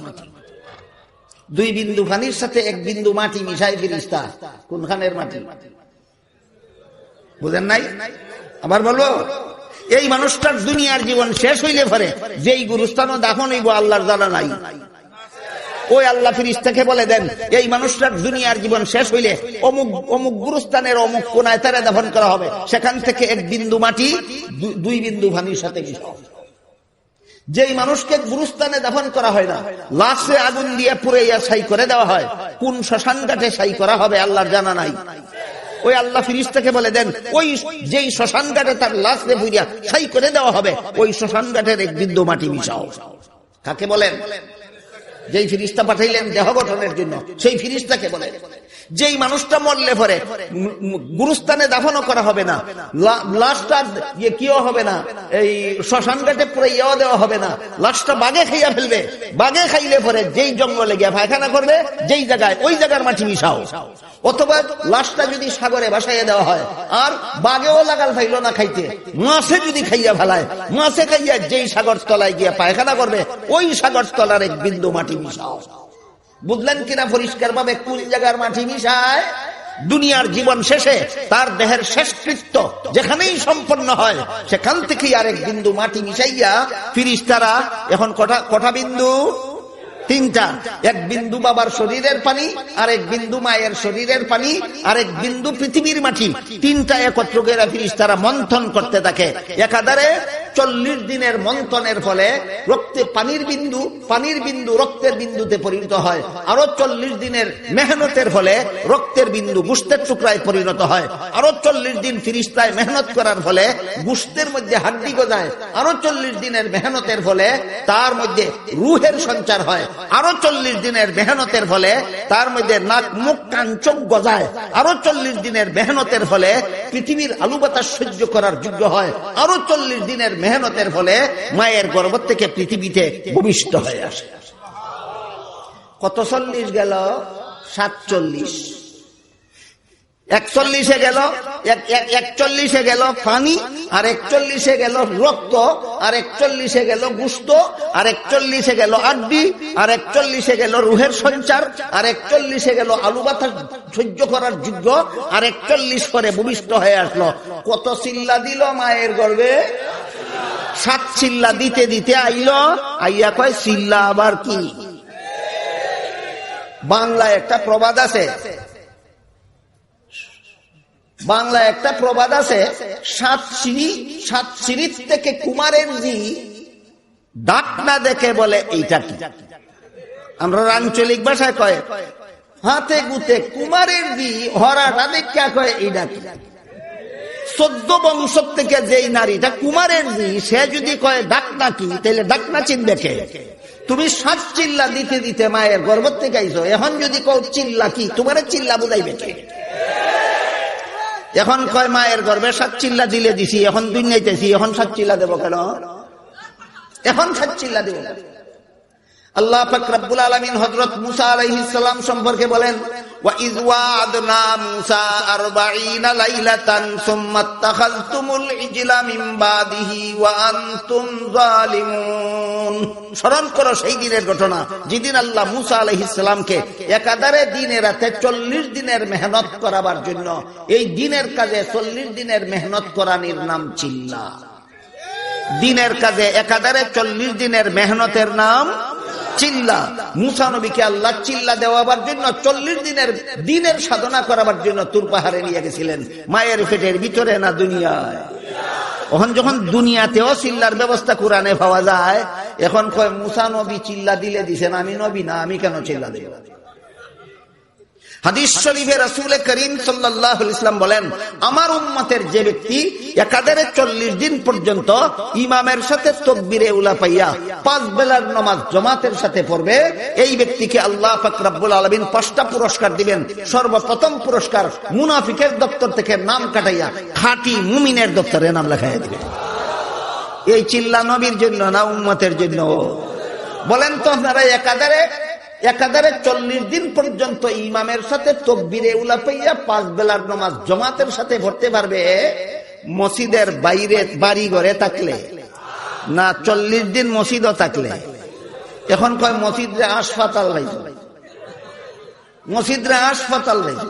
2 বিন্দু পানির সাথে 1 বিন্দু মাটি মিশাই ফেরেশতা। কোনখানের মাটি? বুঝেন নাই? আবার বলবো, এই মানুষটার দুনিয়ার জীবন শেষ হইলে পরে যেই গুরুস্থানও দাফন হইব আল্লাহর জানা নাই, ওই আল্লাহ ফেরেশতাকে বলে দেন, এই মানুষটার দুনিয়ার জীবন শেষ হইলে অমুক অমুক গুরুস্থানের অমুক কোনায় তারে দাফন করা হবে, সেখান থেকে 1 বিন্দু মাটি 2 বিন্দু পানির সাথে মিশাও। যেই মানুষকে গুরুস্থানে দাফন করা হয় না, লাশে আগুন দিয়ে পুড়াইয়া ছাই করে দেওয়া হয়, কোন শ্মশান ঘাটে ছাই করা হবে আল্লাহর জানা নাই। ওই আল্লাহ ফেরেশতাকে বলে দেন, ওই যেই শ্মশান ঘাটে তার লাশ পুড়িয়া ছাই করে দেওয়া হবে ওই শ্মশান ঘাটের 1 বিন্দু মাটি মিশাও। কাকে বলেন? যেই ফিরিস্তা পাঠাইলেন দেহ গঠনের জন্য, সেই ফিরিস্তাকে বলেন। যেই মানুষটা মরলে পরে গুরুস্থানে দাফনও করা হবে না, লাশটা কিও হবে না, এই শ্মশান ঘাটে পুরো ইয়েও দেওয়া হবে না, লাশটা বাঘে খাইয়া ফেলবে। বাঘে খাইলে পরে যেই জঙ্গলে গিয়ে পায়খানা করবে, যেই জায়গায় ওই জায়গার মাটি মিশাও। অথবা লাশটা যদি সাগরে ভাসাইয়া দেওয়া হয়, আর বাঘেও লাগাল ফাইল না খাইতে, মাছে যদি খাইয়া ফেলায়, মাছে খাইয়া যেই সাগর তলায় গিয়ে পায়খানা করবে, ওই সাগর তলার এক বিন্দু মাটি মিশাও। বুঝলেন কিনা পরিষ্কার ভাবে কোন জায়গার মাটি মিশায়? দুনিয়ার জীবন শেষে তার দেহের শেষকৃত্য যেখানেই সম্পন্ন হয়, সেখান থেকেই আরেক বিন্দু মাটি মিশাইয়া ফিরিস্তারা, এখন কটা বিন্দু? 3টা। এক বিন্দু বাবার শরীরের পানি, আরেক বিন্দু মায়ের শরীরের পানি, আরেক বিন্দু পৃথিবীর মাটি, 3টা একত্র করে ফিরিস্তারা মন্থন করতে থাকে। একাধারে 40 দিনের মন্থনের ফলে পানির বিন্দু রক্তের বিন্দুতে পরিণত হয়। আরো 40 দিনের মেহনতের ফলে রক্তের বিন্দু গোশতের টুকরায় পরিণত হয়। আরো 40 দিন ফিরিস্তায় মেহনত করার ফলে গোশতের মধ্যে হাড্ডি গজায়। আরো 40 দিনের মেহনতের ফলে তার মধ্যে রূহের সঞ্চার হয়। আরো 40 দিনের মেহনতের ফলে তার মধ্যে নাক, মুখ, কান, চোখ গজায়। আরো 40 দিনের মেহনতের ফলে পৃথিবীর আলু বাতাস সহ্য করার যোগ্য হয়। আরো 40 দিনের মেহনতের ফলে মায়ের গর্ভ থেকে পৃথিবীতে ভূমিষ্ঠ হয়ে আসে। কত 40 গেল? 47। 41-এ গেল, 41-এ গেল পানি, আর 41-এ গেল রক্ত, আর 41-এ গেল গোশত, আর 41-এ গেল আড্ডি, আর 41-এ গেল রুহের সঞ্চার, আর 41-এ গেল আলু বাতাস সহ্য করার যোগ্য, আর 41 পরে ভূমিষ্ঠ হয়ে আসলো। কত চিল্লা দিল মায়ের গর্ভে? 7 চিল্লা দিতে দিতে আইয়া কয় চিল্লা আবার কি? বাংলায় একটা প্রবাদ আছে, সাত সিঁড়ি থেকে কুমারের জি ডাক না দেখে বলে এইটা কি? আমরা আঞ্চলিক ভাষায় কয় হাতে গুতে কুমারের জি হরাটা দেখা কয় এইটা কি? 14 বংশ থেকে যেই নারীটা কুমারের জি, সে যদি কয় ডাকনা কি, তাহলে ডাকনা চিনবে কে? তুমি 7 চিল্লা দিতে দিতে মায়ের গর্ভ থেকে আইছো, এখন যদি কও চিল্লা কি, তোমার চিল্লা বুঝাইবে কে? এখন কয় মায়ের গর্ভে 7 চিল্লা দিলে দিছি, এখন দুনিয়াইতেছি, এখন 7 চিল্লা দেব কেন? এখন 7 চিল্লা দেব। আল্লাহ পাক রব্বুল আলামিন হযরত মুসা আলাইহিস সালাম সম্পর্কে বলেন, ওয়া ইয ওয়া'adna মুসা 40 লাইলাতান সুম্মা তাখাযতুমুল ইজলা মিন বাদিহি ওয়া আনতুম যালিমুন। স্মরণ করো সেই দিনের ঘটনা যেদিন আল্লাহ মুসা আলাইহিস সালামকে একাধারে দিনে রাতে 40 দিনের মেহনত করাবার জন্য, এই দিনের কাজে 40 দিনের মেহনত করানির নাম চিল্লা। দিনের কাজে একাধারে 40 দিনের মেহনতের নাম চিল্লা। মুসা নবীকে আল্লাহ চিল্লা দেওয়াবার জন্য 40 দিনের সাধনা করাবার জন্য তুর পাহাড়ে নিয়ে গেছিলেন, মায়ের পেটের ভিতরে না দুনিয়ায়। এখন যখন দুনিয়াতেও চিল্লার ব্যবস্থা কোরআনে পাওয়া যায়, এখন কয় মুসা নবী চিল্লা দিলে দিছেন, আমি নবী না, আমি কেন চিল্লা দেব? হাদিস শরীফে রাসূল করিম সাল্লাল্লাহু আলাইহি ওয়াসাল্লাম বলেন, আমার উম্মতের যে ব্যক্তি একাধারে 40 দিন পর্যন্ত ইমামের সাথে তাকবীরে উলা পাইয়া 5 বেলার নামাজ জামাতের সাথে পড়বে, এই ব্যক্তিকে আল্লাহ পাক রব্বুল আলামিন 5টা পুরস্কার দিবেন। সর্বপ্রথম পুরস্কার, মুনাফিকের দপ্তর থেকে নাম কাটাইয়া খাঁটি মুমিনের দপ্তরে নাম লেখাইয়া দিবেন। এই চিল্লা নবীর জন্য না উম্মতের জন্য? বলেন তো আপনারা, একাধারে 40 দিন পর্যন্ত ইমামের সাথে তাকবীরে উলা পাইয়া 5 বেলার নামাজ জামাতের সাথে পড়তে পারবে মসজিদের বাইরে বাড়ি ঘরে থাকলে না 40 দিন মসজিদও থাকলে? এখন কয় মসজিদে হাসপাতাল ভাইছে, মসজিদে হাসপাতাল ভাইছে।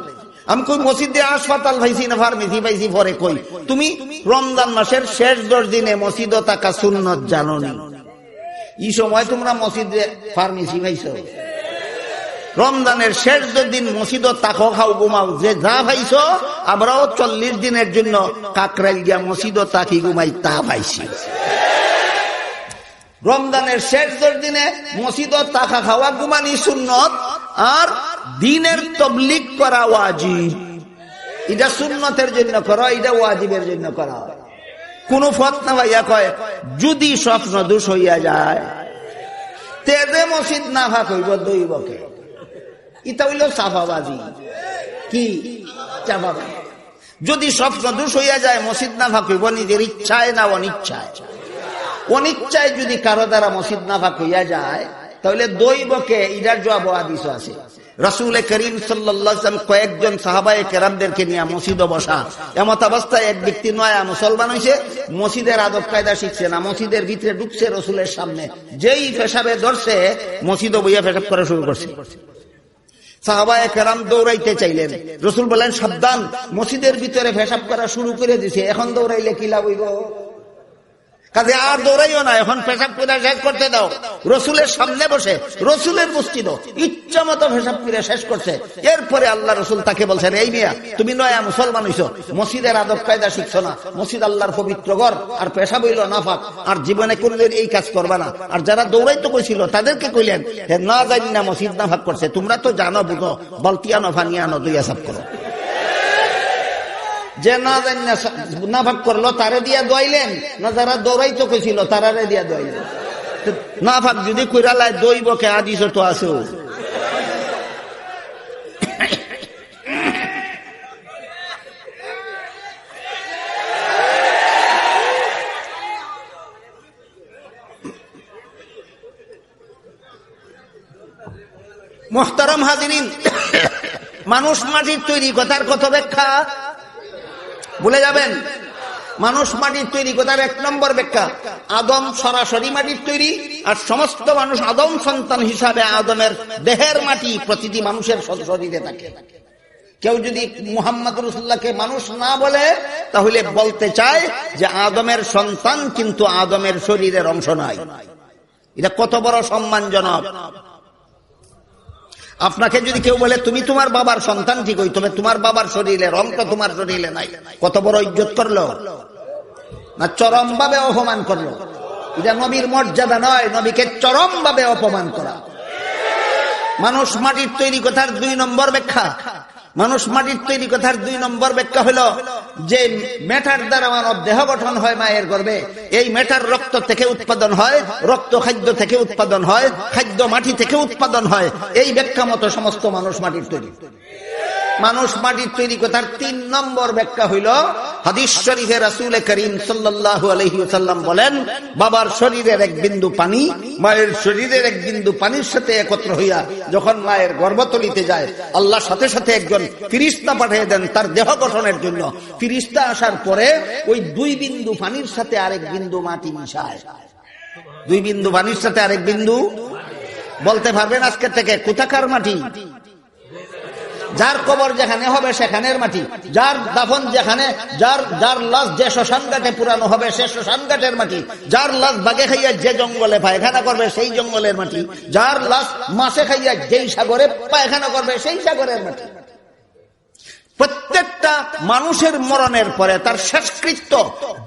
আমি কই মসজিদে হাসপাতাল ভাইছি না ফার্মেসি ভাইছি? পরে কই তুমি রমজান মাসের শেষ 10 দিনে মসজিদও থাকা সুন্নত জানো নি? এই সময় তোমরা মসজিদে ফার্মেসি ভাইছো? রমজানের শেষ 2 দিন মসজিদ তাকো খাও ঘুমাও, যে যা ভাইছো আমরাও 40 দিনের জন্য কাকরাইল গিয়া মসজিদ তাকি ঘুমাই, তা ভাইছি। রমজানের শেষ 10 দিনে মসজিদ তাকা খাওয়া ঘুমানি সুন্নত, আর দিনের তাবলীগ করা ওয়াজিব। এটা সুন্নতের জন্য করো, এটা ওয়াজিবের জন্য করা। কোন ফতনা ভাইয়া কয় যদি স্বপ্ন দোষ হইয়া যায়, তেজে মসজিদ না ভাগ হইব দইবকে, ইটা হইল চাপাবাজি। কি চাপাবাজি? যদি স্বপ্ন দোষ হইয়া যায় মসজিদ না ভাগ হইব নিজের ইচ্ছায় না অনিচ্ছায়? অনিচ্ছায় যদি কারো দ্বারা মসজিদ না ভাগ হইয়া যায় তাহলে দইবকে ইটার জবাব হাদিস আছে। রাসূল করিম সাল্লাল্লাহু আলাইহি ওয়াসাল্লাম কয়েকজন সাহাবায়ে কেরামদেরকে নিয়ে মসজিদে বসা, এমত অবস্থায় এক ব্যক্তি নয়া মুসলমান হইছে, মসজিদের আদব কায়দা শিখছে না, মসজিদের ভিতরে ঢুকছে রাসূলের সামনে, যেই পেশাবে ধরছে মসজিদে বইয়া পেশাব করা শুরু করছে। সাহাবায়ে কেরাম দৌড়াইতে চাইলেন, রাসূল বলেন সাবধান, মসজিদের ভিতরে পেশাব করা শুরু করে দিয়েছে, এখন দৌড়াইলে কি লাভ হইব? কাজে আর দৌড়াইও না, এখন পেশাব করে শেষ করতে দাও। রসুলের সামনে বসে রসুলের মসজিদ ইচ্ছা মতো পেশাব করে শেষ করছে। এরপরে আল্লাহ রসুল তাকে বলছেন, এই মিয়া তুমি নয়া মুসলমান হইছো, মসজিদের আদব কায়দা শিখছো না, মসজিদ আল্লাহর পবিত্র ঘর, আর পেশাব হইল নাফাক, আর জীবনে কোনদিন এই কাজ করবা না। আর যারা দৌড়াইতে কইছিল তাদেরকে কইলেন, না জানি না মসজিদ নাফাক করছে, তোমরা তো জানো বুঝো, বালতিয়ানো ফানিয়ানো দুইয়া সাফ করো। যে না জানি না ভাগ করলো তারে দিয়া দোয়াইলেন, না যারা দৌড়াইতে কইছিল তারারে দিয়া দোয়াইলেন। না ভাগ যদি কইরালায় দইবকে আদিস তো আছে। মুহতারাম হাজিরিন, মানুষ মাটির তৈরি কথার কত ব্যাখ্যা ভুলে যাবেন? মানুষ মাটির তৈরি কথার এক নম্বর ব্যাখ্যা, আদম সরাসরি মাটির তৈরি, আর সমস্ত মানুষ আদম সন্তান হিসাবে আদমের দেহের মাটি প্রতিটি মানুষের শরীরে থাকে। কেউ যদি মুহাম্মদ রাসূলুল্লাহকে মানুষ না বলে তাহলে বলতে চায় যে আদমের সন্তান কিন্তু আদমের শরীরের অংশ নয়। এটা কত বড় সম্মানজনক। আপনাকে যদি কেউ বলে তুমি তোমার বাবার সন্তান ঠিক হই, তবে তোমার বাবার শরীরে রং তো তোমার শরীরে নাই, কত বড় ইজ্জত করলো না, চরম ভাবে অপমান করলো। এটা নবীর মর্যাদা নয়, নবীকে চরম ভাবে অপমান করা। মানুষ মাটির তৈরি কথার দুই নম্বর ব্যাখ্যা, মানুষ মাটির তৈরি কথার দুই নম্বর ব্যাখ্যা হলো যে মেটার দ্বারা মানব দেহ গঠন হয় মায়ের গর্ভে, এই মেটার রক্ত থেকে উৎপাদন হয়, রক্ত খাদ্য থেকে উৎপাদন হয়, খাদ্য মাটি থেকে উৎপাদন হয়। এই ব্যাখ্যা মতো সমস্ত মানুষ মাটির তৈরি। মানুষ মাটির তৈরি কথার তিন নম্বর ব্যাখ্যা হইল হাদিস শরীফে রাসূল করিম সাল্লাল্লাহু আলাইহি ওয়াসাল্লাম বলেন, বাবার শরীরের এক বিন্দু পানি মায়ের শরীরের এক বিন্দু পানির সাথে একত্র হইয়া যখন মায়ের গর্ভতলিতে যায়, আল্লাহ সাথে সাথে একজন ফিরিস্তা পাঠিয়ে দেন তার দেহ গঠনের জন্য। ফিরিস্তা আসার পরে ওই দুই বিন্দু পানির সাথে আরেক বিন্দু মাটি মিশায়। দুই বিন্দু পানির সাথে আরেক বিন্দু, বলতে পারবেন আজকে থেকে কোথাকার মাটি? যার কবর যেখানে হবে সেখানের মাটি, যার দাফন যেখানে, যার লাশ যে শ্মশান ঘাটে পুরানো হবে সে শ্মশান ঘাটের মাটি, যার লাশ বাঘে খাইয়া যে জঙ্গলে পায়খানা করবে সেই জঙ্গলের মাটি, যার লাশ মাছে খাইয়া যেই সাগরে পায়খানা করবে সেই সাগরের মাটি। প্রত্যেকটা মানুষের মরণের পরে তার শেষকৃত্য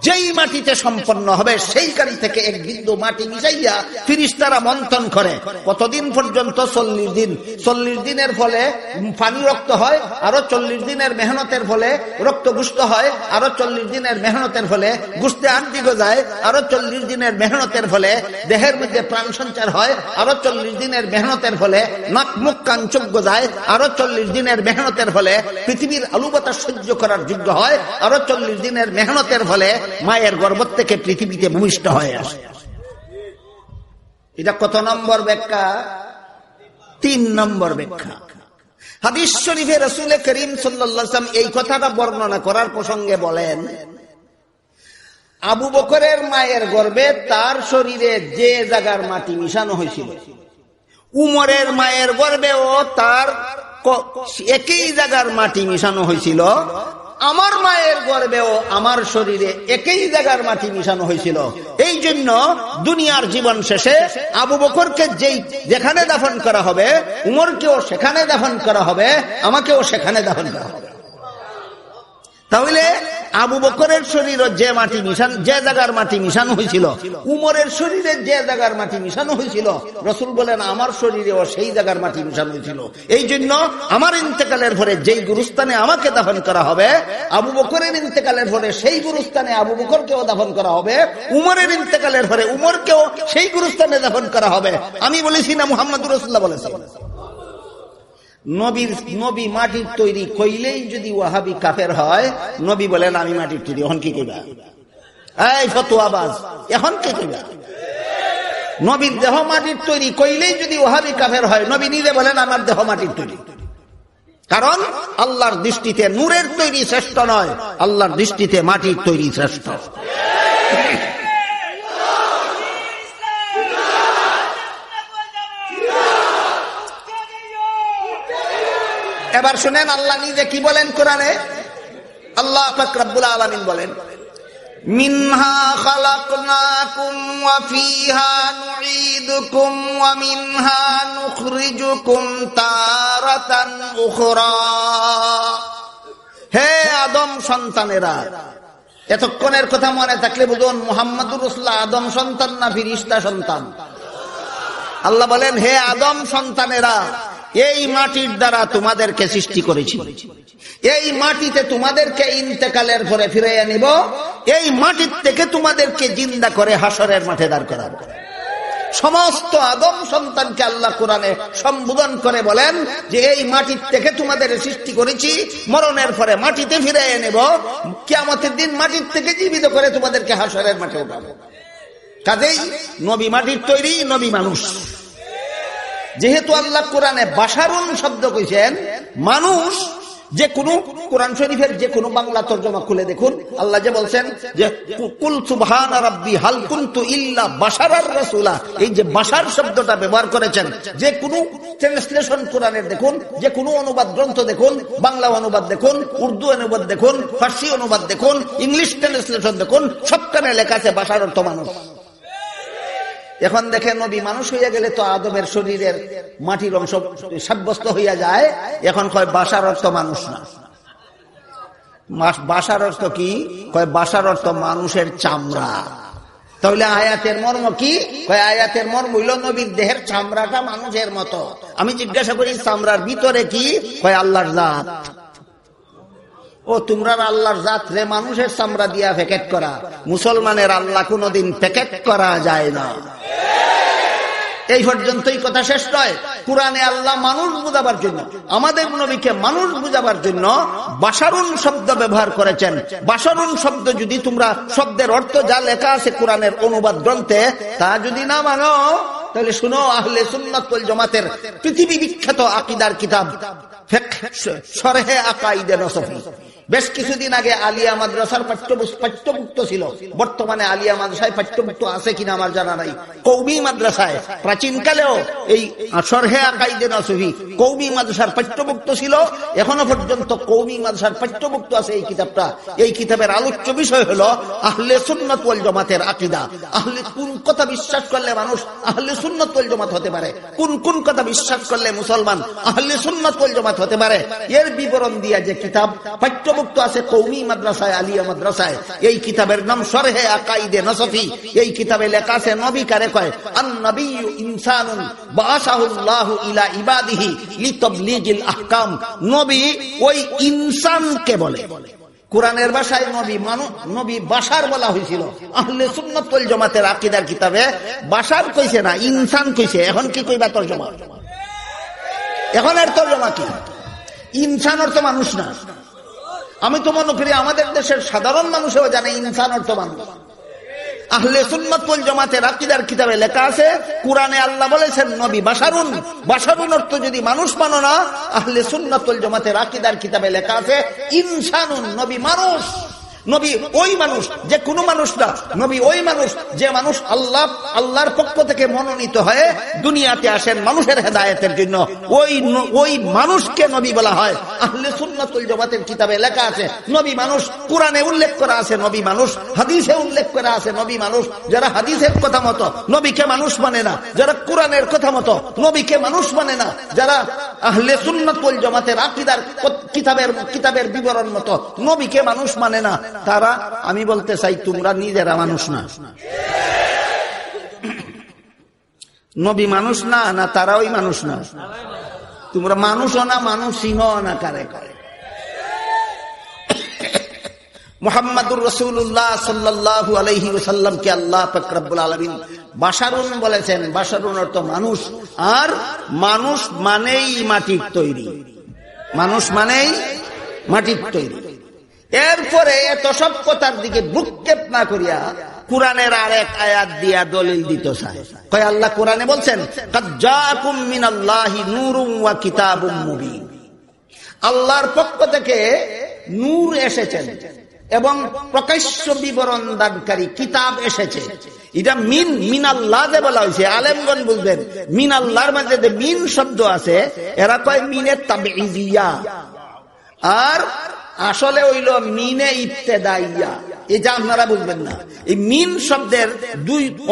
যেই মাটিতে সম্পন্ন হবে সেই কারি থেকে এক বিন্দু মাটি মিশাইয়া ফিরিস্তারা মন্থন করে। কতদিন পর্যন্ত? 40 দিন। 40 দিনের ফলে পানি রক্ত হয়, আরো 40 দিনের মেহনতের ফলে রক্ত গুস্ত হয়, আরো 40 দিনের মেহনতের ফলে গুস্তে আন্তিক যায়, আরো 40 দিনের মেহনতের ফলে দেহের মধ্যে প্রাণ সঞ্চার হয়, আরো 40 দিনের মেহনতের ফলে নাক মুখ কান চোখ যায়, আরো 40 দিনের মেহনতের ফলে পৃথিবীর আলু বাতাস সহ্য করার যোগ্য হয়, আরো 40 দিনের মেহনতের ফলে মায়ের গর্ভ থেকে পৃথিবীতে ভূমিষ্ঠ হয়ে আসে। এটা কত নম্বর ব্যাখ্যা? 3 নম্বর ব্যাখ্যা। হাদিস শরীফে রাসূল করিম সাল্লাল্লাহু আলাইহি ওয়াসাল্লাম এই কথাটা বর্ণনা করার প্রসঙ্গে বলেন, আবু বকরের মায়ের গর্ভে তার শরীরে যে জায়গার মাটি মিশানো হয়েছিল, উমরের মায়ের গর্ভেও তার একই জায়গার মাটি মিশানো হয়েছিল, আমার মায়ের গর্ভেও আমার শরীরে একই জায়গার মাটি মিশানো হয়েছিল। এই জন্য দুনিয়ার জীবন শেষে আবু বকরকে যেখানে দাফন করা হবে, উমরকেও সেখানে দাফন করা হবে, আমাকেও সেখানে দাফন করা হবে। তাহলে আবু বকরের শরীরে যে মাটি মিশানো, যে জায়গার মাটি মিশানো হয়েছিল, উমরের শরীরে যে জায়গার মাটি মিশানো হয়েছিল, রাসূল বলেন আমার শরীরেও সেই জায়গার মাটি মিশানো হয়েছিল। এই জন্য আমার ইন্তেকালের পরে যেই গুরুস্থানে আমাকে দাফন করা হবে, আবু বকরের ইন্তেকালের পরে সেই গুরুস্থানে আবু বকরকেও দাফন করা হবে, উমরের ইন্তেকালের পরে উমরকেও সেই গুরুস্থানে দাফন করা হবে। আমি বলেছি না, মুহাম্মদুর রাসূলুল্লাহ বলেছেন। নবী মাটির তৈরি কইলেই যদি ওয়াহাবি কাফের হয়, নবী বলেন আমি মাটির তৈরি, এখন কি কইবা? এই ফতোয়াবাজ, এখন কি কইবা? নবীর দেহ মাটির তৈরি কইলেই যদি ওয়াহাবি কাফের হয়, নবী নিজে বলেন আমার দেহ মাটির তৈরি। কারণ আল্লাহর দৃষ্টিতে নূরের তৈরি শ্রেষ্ঠ নয়, আল্লাহর দৃষ্টিতে মাটির তৈরি শ্রেষ্ঠ। এবার শুনেন আল্লাহ নিজে কি বলেন কোরআনে। আল্লাহ পাক রব্বুল আলামিন বলেন, মিনহা খালাকনাকুম ওয়া ফিহা নুঈদুকুম ওয়া মিনহা নুখরিজুকুম তারাতান উখরা। হে আদম সন্তানেরা, এতক্ষণের কথা মনে থাকলে বুঝুন মুহাম্মদুর রাসূলুল্লাহ আদম সন্তান না ফেরেশতা সন্তান? আল্লাহ বলেন, হে আদম সন্তানেরা, এই মাটির দ্বারা তোমাদেরকে সৃষ্টি করেছি, এই মাটিতে তোমাদেরকে ইন্তেকালের পরে ফিরিয়ে নিব, এই মাটির থেকে তোমাদেরকে জিন্দা করে হাসরের মাঠে দাঁড় করাবো। সমস্ত আদম সন্তানকে আল্লাহ কোরআনে সম্বোধন করে বলেন যে এই মাটির থেকে তোমাদের সৃষ্টি করেছি, মরণের পরে মাটিতে ফিরিয়ে নেব, কিয়ামতের দিন মাটির থেকে জীবিত করে তোমাদেরকে হাসরের মাঠে উঠাবো। কাজেই নবী মাটির তৈরি, নবী মানুষ। যেহেতু আল্লাহ কোরআনে বাশারুন শব্দ কইছেন, মানুষ, যে কোনো কোরআন শরীফের যে কোনো বাংলা তরজমা খুলে দেখুন, আল্লাহ যে বলছেন যে কুল সুবহানা রাব্বি হাল কুনতু ইল্লা বাশারার রাসূলা, এই যে বাশার শব্দটা ব্যবহার করেছেন, যে কোনো ট্রান্সলেশন কোরআনের দেখুন, যে কোনো অনুবাদ গ্রন্থ দেখুন, বাংলা অনুবাদ দেখুন, উর্দু অনুবাদ দেখুন, ফার্সি অনুবাদ দেখুন, ইংলিশ ট্রান্সলেশন দেখুন, সবখানে লেখা আছে বাশার অর্থ মানুষ। এখন দেখেন নবী মানুষ হইয়া গেলে তো আদমের শরীরের মাটির অংশ সাব্যস্ত হইয়া যায়, এখন কয় বাশার অর্থ মানুষ না। বাশার অর্থ কি? কয় বাশার অর্থ মানুষের চামড়া। তাহলে আয়াতের মর্ম কি? কয় আয়াতের মর্ম হইল নবীর দেহের চামড়াটা মানুষের মতো। আমি জিজ্ঞাসা করি চামড়ার ভিতরে কি? কয় আল্লাহর জাত। ও তোমরা আল্লাহর জাত রে মানুষের চামড়া দিয়া প্যাকেট করা। মুসলমানের আল্লাহ কোনদিন প্যাকেট করা যায় না। এই পর্যন্তই কথা শেষ নয়। কোরআনে আল্লাহ মানুষ বুঝাবার জন্য, আমাদের নবীকে মানুষ বুঝাবার জন্য বাশারুন শব্দ ব্যবহার করেছেন। বাশারুন শব্দ যদি তোমরা শব্দের অর্থ যা লেখা আছে কোরআনের অনুবাদ গ্রন্থে তা যদি না মানো, তাহলে শুনো, আহলে সুন্নাত ওয়াল জামাতের পৃথিবী বিখ্যাত আকীদার কিতাব শরহে আকাইদে নসফি বেশ কিছুদিন আগে আলিয়া মাদ্রাসার পাঠ্যপুস্তক ছিল, বর্তমানে আলিয়া মাদ্রাসায় পাঠ্যপুস্তক আছে কিনা আমার জানা নাই। কওমি মাদ্রাসায় প্রাচীনকালেও এই শরহে আকাইদে নসফি কওমি মাদ্রাসার পাঠ্যপুস্তক ছিল, এখনো পর্যন্ত কওমি মাদ্রাসার পাঠ্যপুস্তক আছে এই কিতাবটা। এই কিতাবের আলোচ্য বিষয় হলো আহলে সুন্নাত ওয়াল জামাতের আকীদা। আহলে কোন কথা বিশ্বাস করলে মানুষ আহলে সুন্নাত ওয়াল জামাত হতে পারে, কোন কোন কথা বিশ্বাস করলে মুসলমান আহলে সুন্নাত ওয়াল জামাত হতে পারে, এর বিবরণ দিয়া যে কিতাব পাঠ্যপুস্তক আছে কওমি মাদ্রাসায়, আলিয়া মাদ্রাসায়, এই কিতাবের নাম শরহে আকাইদে নসফি। এই কিতাবে লেখা আছে নবী কারে কয়? আন নবিয়্যু ইনসানুন বাআসাহুল্লাহু ইলা ইবাদিহি লিতাবলীগিল আহকাম। নবী ওই ইনসানকে বলে। কোরআনের ভাষায় নবী মানুষ, নবী বাশার বলা হয়েছিল। আহলে সুন্নাত ওয়াল জামাতের আকীদার কিতাবে বাশার কইছে না, ইনসান কইছে। এখন কি কইবা তরজমা? এখন এর তরজমা কি? ইনসান অর্থ মানুষ না। আমি তো মনে করি আমাদের দেশের সাধারণ মানুষও জানে ইনসান অর্থ মানুষ। আহলে সুন্নাত ওয়াল জামাতের আকীদার কিতাবে লেখা আছে, কোরআনে আল্লাহ বলেছেন নবী বাশারুন। বাশারুন অর্থ যদি মানুষ মানো না, আহলে সুন্নাত ওয়াল জামাতের আকীদার কিতাবে লেখা আছে ইনসানুন, নবী মানুষ। নবী ওই মানুষ যে কোনো মানুষ না, নবী ওই মানুষ যে মানুষ আল্লাহর পক্ষ থেকে মনোনীত হয়ে দুনিয়াতে আসেন মানুষের হেদায়েতের জন্য। ওই মানুষকে নবী বলা হয়। আহলে সুন্নাত ওয়াল জামাতের কিতাবে লেখা আছে নবী মানুষ। কোরআনে উল্লেখ করা আছে নবী মানুষ, হাদিসে উল্লেখ করা আছে নবী মানুষ। যারা হাদিসের কথা মতো নবীকে মানুষ মানে না, যারা কোরআনের কথা মতো নবীকে মানুষ মানে না, যারা আহলে সুন্নাত ওয়াল জামাতের আকীদার কিতাবের বিবরণ মতো নবীকে মানুষ মানে না, তারা, আমি বলতে চাই তোমরা নিজেরা মানুষ না। নবী মানুষ না, না তারা ওই মানুষ না? তোমরা মানুষও না, মানুষ সিংহ না, কারে করে? মুহাম্মাদুর রাসূলুল্লাহ সাল্লাল্লাহু আলাইহি ওয়াসাল্লামকে আল্লাহ পাক রব্বুল আলামিন বাশারুন বলেছেন। বাশারুন অর্থ মানুষ, আর মানুষ মানেই মাটির তৈরি, মানুষ মানেই মাটির তৈরি। এরপরে এত সব কথার দিকে ভ্রুক্ষেপ না করিয়া কুরআনের আরেক আয়াত দিয়া দলিল দিতে চায়। কয় আল্লাহ কোরআনে বলছেন, কাদ জাআকুম মিনাল্লাহি নূরুন ওয়া কিতাবুম মুবিন। আল্লাহর পক্ষ থেকে নূর এসেছেন এবং প্রকাশ্য বিবরণ দানকারী কিতাব এসেছে। এটা মিনাল্লাহ যে বলা হয়েছে, আলেমগণ বুঝবেন মিনাল্লাহর মধ্যে যে মিন শব্দ আছে, এরা কয় মিনে তাবঈজিয়া, আর আসলে হইল মিনে ইবতেদাইয়া। এটা আপনারা বুঝবেন না। এই মিন শব্দের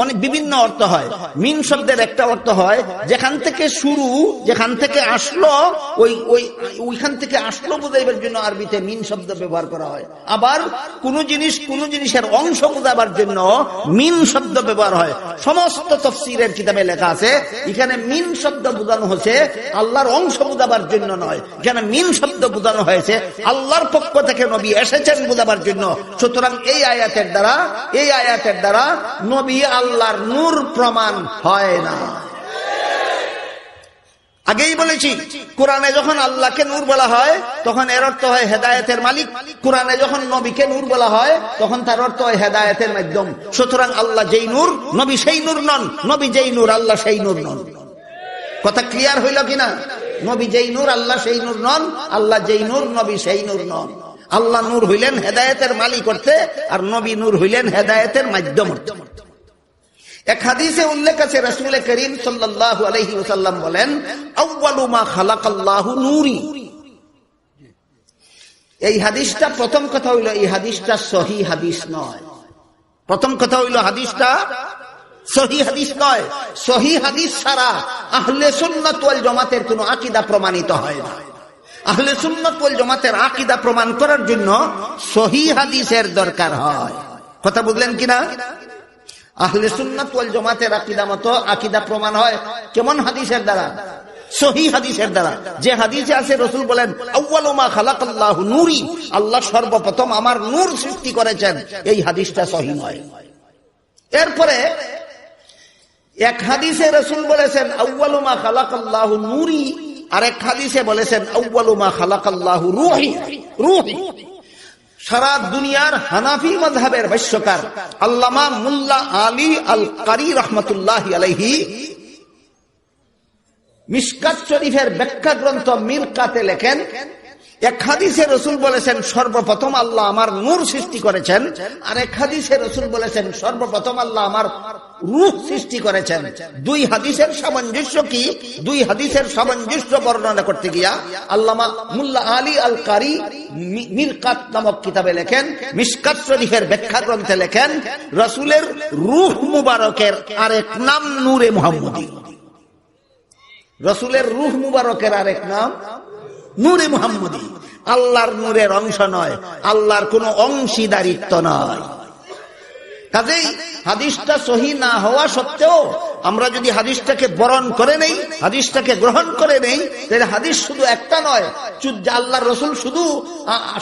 অনেক বিভিন্ন অর্থ হয়। মিন শব্দের একটা অর্থ হয় যেখান থেকে শুরু, যেখান থেকে আসলো, ওইখান থেকে আসলো বোঝাইবার জন্য আরবিতে মিন শব্দ ব্যবহার করা হয়। আবার কোন জিনিসের অংশ বোঝাবার জন্য মিন শব্দ ব্যবহার হয়। সমস্ত তাফসীরের কিতাবে লেখা আছে এখানে মিন শব্দ বোঝানো হচ্ছে আল্লাহর অংশ বোঝাবার জন্য নয়, এখানে মিন শব্দ বোঝানো হয়েছে আল্লাহর পক্ষ থেকে নবী এসেছেন বোঝাবার জন্য। সুতরাং এই আয়াতের দ্বারা নবী আল্লাহর নূর প্রমাণ হয় না। আগেই বলেছি, কোরআনে যখন আল্লাহকে নূর বলা হয় তখন এর অর্থ হয় হেদায়েতের মালিক। কোরআনে যখন নবীকে নূর বলা হয় তখন তার অর্থ হয় হেদায়েতের মাধ্যম। সুতরাং আল্লাহ যেই নূর, নবী সেই নূর নন, নবী যেই নূর, আল্লাহ সেই নূর নন। কথা ক্লিয়ার হইল কিনা? নবী যেই নূর, আল্লাহ সেই নূর নন, আল্লাহ যেই নূর, নবী সেই নূর নন। আল্লাহ নূর হইলেন হেদায়েতের মালিক অর্থে, আর নবী নূর হইলেন হেদায়েতের মাধ্যম অর্থে। এক হাদিসে উল্লেখ আছে, রাসূল করিম সাল্লাল্লাহু আলাইহি ওয়াসাল্লাম বলেন, আউয়ালু মা খালাকাল্লাহু নূরি। এই হাদিসটা, প্রথম কথা হইল এই হাদিসটা সহিহ হাদিস নয়। প্রথম কথা হইল হাদিসটা সহিহ হাদিস নয়। সহিহ হাদিস ছাড়া আহলে সুন্নাত ওয়াল জামাতের কোনো আকীদা প্রমাণিত হয় না। আহলে সুন্নাত ওয়াল জামাতের আকীদা প্রমাণ করার জন্য সহিহ হাদিসের দরকার হয়। কথা বুঝলেন কিনা? আহলে সুন্নাত ওয়াল জামাতের আকীদা প্রমাণ হয় কেমন হাদিসের দ্বারা? সহিহ হাদিসের দ্বারা। যে হাদিসে আছে রাসূল বলেন, আউয়ালু মা খালাকাল্লাহু নূরি, আল্লাহ সর্বপ্রথম আমার নূর সৃষ্টি করেছেন, এই হাদিসটা সহিহ নয়। এরপরে এক হাদিসে রাসূল বলেছেন আউয়ালু মা খালাকাল্লাহু নূরি, আর এক হাদিসে বলেছেন আউয়ালু মা খালাকাল্লাহু রূহি। রূহি সারা দুনিয়ার হানাফি মাযহাবের ভাষ্যকার আল্লামা মুল্লা আলী আল কারি রাহমাতুল্লাহি আলাইহি মিশকাত শরীফের ব্যাখ্যা গ্রন্থ মিরকাতে লেখেন, এক হাদিসে রাসূল বলেছেন সর্বপ্রথম আল্লাহ আমার নূর সৃষ্টি করেছেন, আর এক হাদিসে রাসূল বলেছেন সর্বপ্রথম আল্লাহ আমার রূহ সৃষ্টি করেছেন। দুই হাদিসের সামঞ্জস্য কি? দুই হাদিসের সামঞ্জস্য বর্ণনা করতে গিয়া আল্লামা মুল্লা আলী আল কারি মিরকাত নামক কিতাবে লেখেন, মিশকাত শরীফের ব্যাখ্যা গ্রন্থে লেখেন, রাসূলের রূহ মুবারকের আরেক নাম নূরে মুহাম্মদী। রাসূলের রূহ মুবারকের আরেক নাম নূরে মুহাম্মদী। আল্লাহর নূরের অংশ নয়, আল্লাহর কোনো অংশীদারিত্ব নয়। কাজেই হাদিসটা সহিহ না হওয়া সত্ত্বেও আমরা যদি হাদিসটাকে বরণ করে নেই, হাদিসটাকে গ্রহণ করে নেই, তাহলে হাদিস শুধু একটা নয়, আল্লাহর রাসূল শুধু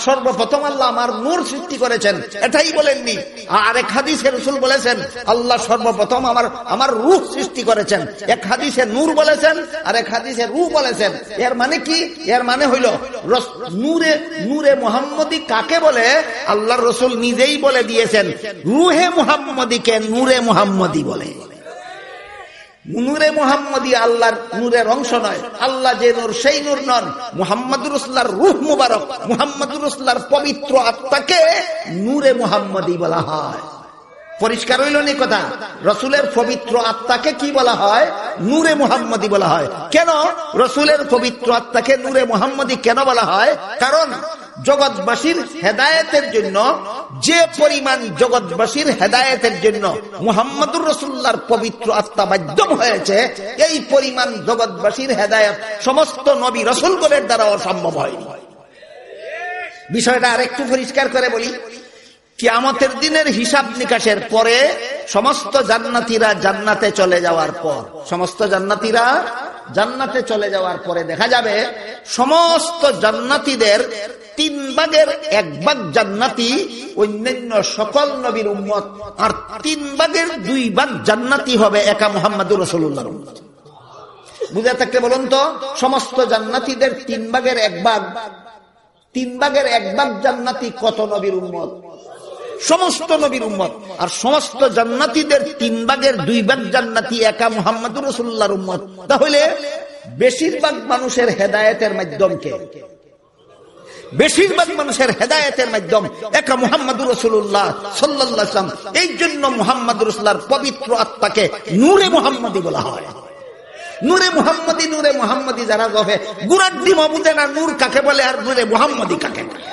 সর্বপ্রথম আল্লাহ আমার নূর সৃষ্টি করেছেন এটাই বলেননি। আরেক হাদিসে রাসূল বলেছেন আল্লাহ সর্বপ্রথম আমার রূহ সৃষ্টি করেছেন। এক হাদিসে নূর বলেছেন, আর এক হাদিসে রূহ বলেছেন। এর মানে কি? এর মানে হইল নূরে মুহাম্মদী কাকে বলে আল্লাহর রাসূল নিজেই বলে দিয়েছেন, রূহে মুহাম্মদীকে নূরে মুহাম্মদী বলে। নূরে মুহাম্মদী আল্লাহর নূরের অংশ নয়, আল্লাহ যে নূর সেই নূর নন। মুহাম্মদুর রাসূলুল্লাহর রূহ মুবারক, মুহাম্মদুর রাসূলুল্লাহর পবিত্র আত্মাকে নূরে মুহাম্মদী বলা হয়। পরিষ্কার হইল নি কথা? রাসূলের পবিত্র আত্মাকে কি বলা হয়? নূরে মুহাম্মদী বলা হয়। কেন রাসূলের পবিত্র আত্মাকে নূরে মুহাম্মদী কেন বলা হয়? কারণ জগৎবাসীর হেদায়েতের জন্য যে পরিমাণ জগৎবাসীর হেদায়েতের জন্য মুহাম্মদুর রাসূলুল্লাহর পবিত্র আত্মা মাধ্যম হয়েছে, এই পরিমাণ জগৎবাসীর হেদায়েত সমস্ত নবী রাসূলগণের দ্বারা অসম্ভব হয়। বিষয়টা আরেকটু পরিষ্কার করে বলি, কিয়ামতের দিনের হিসাব নিকাশের পরে সমস্ত জান্নাতীরা জান্নাতে চলে যাওয়ার পর, সমস্ত জান্নাতীরা জান্নাতে চলে যাওয়ার পরে দেখা যাবে সমস্ত জান্নাতীদের 3 ভাগের 1 ভাগ জান্নাতি অন্যান্য সকল নবীর উম্মত, আর 3 ভাগের 2 ভাগ জান্নাতি হবে একা মুহাম্মদুর রাসূলুল্লাহর উম্মত। বুঝে থাকলে বলুন তো, সমস্ত জান্নাতীদের 3 ভাগের 1 ভাগ, 3 ভাগের 1 ভাগ জান্নাতি কত নবীর উম্মত? সমস্ত নবীর উম্মত। আর সমস্ত জান্নাতীদের 3 ভাগের 2 ভাগ জান্নাতি একা মুহাম্মদুর রাসূলুল্লাহর উম্মত। তাহলে বেশিরভাগ মানুষের হেদায়েতের মাধ্যম কে? বেশিরভাগ মানুষের হেদায়েতের মাধ্যম একা মুহাম্মদুর রাসূলুল্লাহ সাল্লাল্লাহু আলাইহি ওয়াসাল্লাম। এই জন্য মুহাম্মদুর রাসূলুল্লাহর পবিত্র আত্মাকে নূরে মুহাম্মদী বলা হয়। নূরে মুহাম্মদী, নূরে মুহাম্মদী যারা গফে গুরার ডিম বুঝে না নূর কাকে বলে আর নূরে মুহাম্মদী কাকে বলে।